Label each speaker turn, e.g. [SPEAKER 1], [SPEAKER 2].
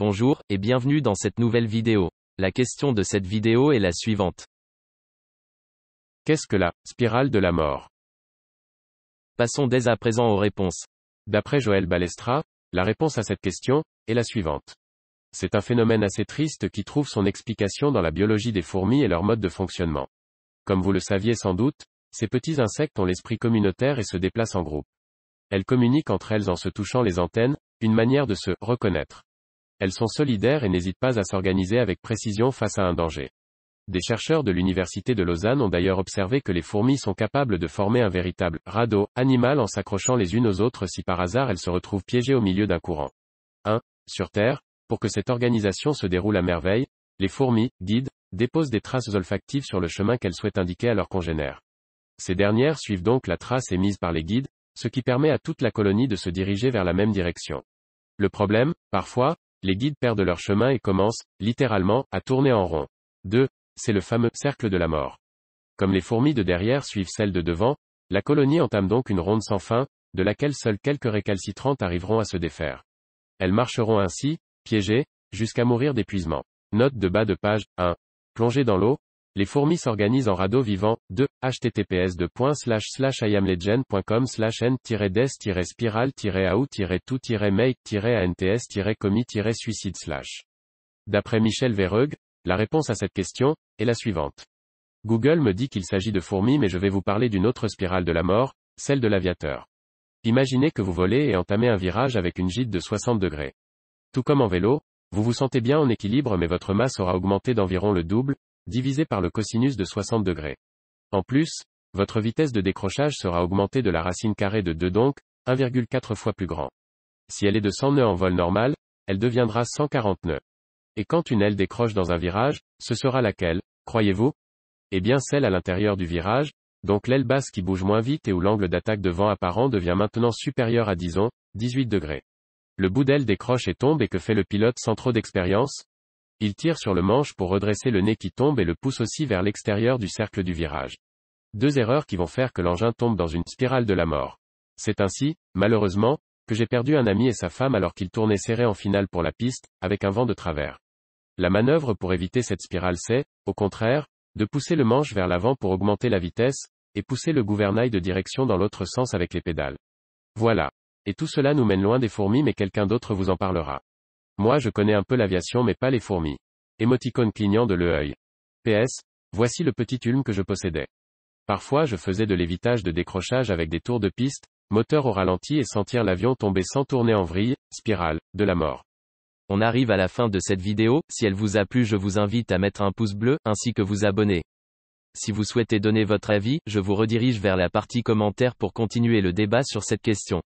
[SPEAKER 1] Bonjour, et bienvenue dans cette nouvelle vidéo. La question de cette vidéo est la suivante.
[SPEAKER 2] Qu'est-ce que la spirale de la mort?
[SPEAKER 1] Passons dès à présent aux réponses.
[SPEAKER 2] D'après Joël Balestra, la réponse à cette question est la suivante. C'est un phénomène assez triste qui trouve son explication dans la biologie des fourmis et leur mode de fonctionnement. Comme vous le saviez sans doute, ces petits insectes ont l'esprit communautaire et se déplacent en groupe. Elles communiquent entre elles en se touchant les antennes, une manière de se reconnaître. Elles sont solidaires et n'hésitent pas à s'organiser avec précision face à un danger. Des chercheurs de l'Université de Lausanne ont d'ailleurs observé que les fourmis sont capables de former un véritable radeau animal en s'accrochant les unes aux autres si par hasard elles se retrouvent piégées au milieu d'un courant. Sur Terre, pour que cette organisation se déroule à merveille, les fourmis, guides, déposent des traces olfactives sur le chemin qu'elles souhaitent indiquer à leurs congénères. Ces dernières suivent donc la trace émise par les guides, ce qui permet à toute la colonie de se diriger vers la même direction. Le problème, parfois, les guides perdent leur chemin et commencent, littéralement, à tourner en rond. C'est le fameux cercle de la mort. Comme les fourmis de derrière suivent celles de devant, la colonie entame donc une ronde sans fin, de laquelle seules quelques récalcitrantes arriveront à se défaire. Elles marcheront ainsi, piégées, jusqu'à mourir d'épuisement. Note de bas de page 1. Plongées dans l'eau, les fourmis s'organisent en radeaux vivants. https://iamlegend.com/n-des-spiral-out-to-make-tout-suicide/. D'après Michel Verheug, la réponse à cette question est la suivante. Google me dit qu'il s'agit de fourmis mais je vais vous parler d'une autre spirale de la mort, celle de l'aviateur. Imaginez que vous volez et entamez un virage avec une gîte de 60 degrés. Tout comme en vélo, vous vous sentez bien en équilibre mais votre masse aura augmenté d'environ le double, divisé par le cosinus de 60 degrés. En plus, votre vitesse de décrochage sera augmentée de la racine carrée de 2 donc, 1,4 fois plus grand. Si elle est de 100 nœuds en vol normal, elle deviendra 140 nœuds. Et quand une aile décroche dans un virage, ce sera laquelle, croyez-vous? Eh bien celle à l'intérieur du virage, donc l'aile basse qui bouge moins vite et où l'angle d'attaque de vent apparent devient maintenant supérieur à 18 degrés. Le bout d'aile décroche et tombe et que fait le pilote sans trop d'expérience? Il tire sur le manche pour redresser le nez qui tombe et le pousse aussi vers l'extérieur du cercle du virage. 2 erreurs qui vont faire que l'engin tombe dans une spirale de la mort. C'est ainsi, malheureusement, que j'ai perdu un ami et sa femme alors qu'ils tournaient serrés en finale pour la piste, avec un vent de travers. La manœuvre pour éviter cette spirale c'est, au contraire, de pousser le manche vers l'avant pour augmenter la vitesse, et pousser le gouvernail de direction dans l'autre sens avec les pédales. Voilà. Et tout cela nous mène loin des fourmis mais quelqu'un d'autre vous en parlera. Moi je connais un peu l'aviation mais pas les fourmis. Émoticône clignant de l'œil. PS, voici le petit ulme que je possédais. Parfois je faisais de l'évitage de décrochage avec des tours de piste, moteur au ralenti et sentir l'avion tomber sans tourner en vrille, spirale, de la mort.
[SPEAKER 1] On arrive à la fin de cette vidéo, si elle vous a plu je vous invite à mettre un pouce bleu, ainsi que vous abonner. Si vous souhaitez donner votre avis, je vous redirige vers la partie commentaires pour continuer le débat sur cette question.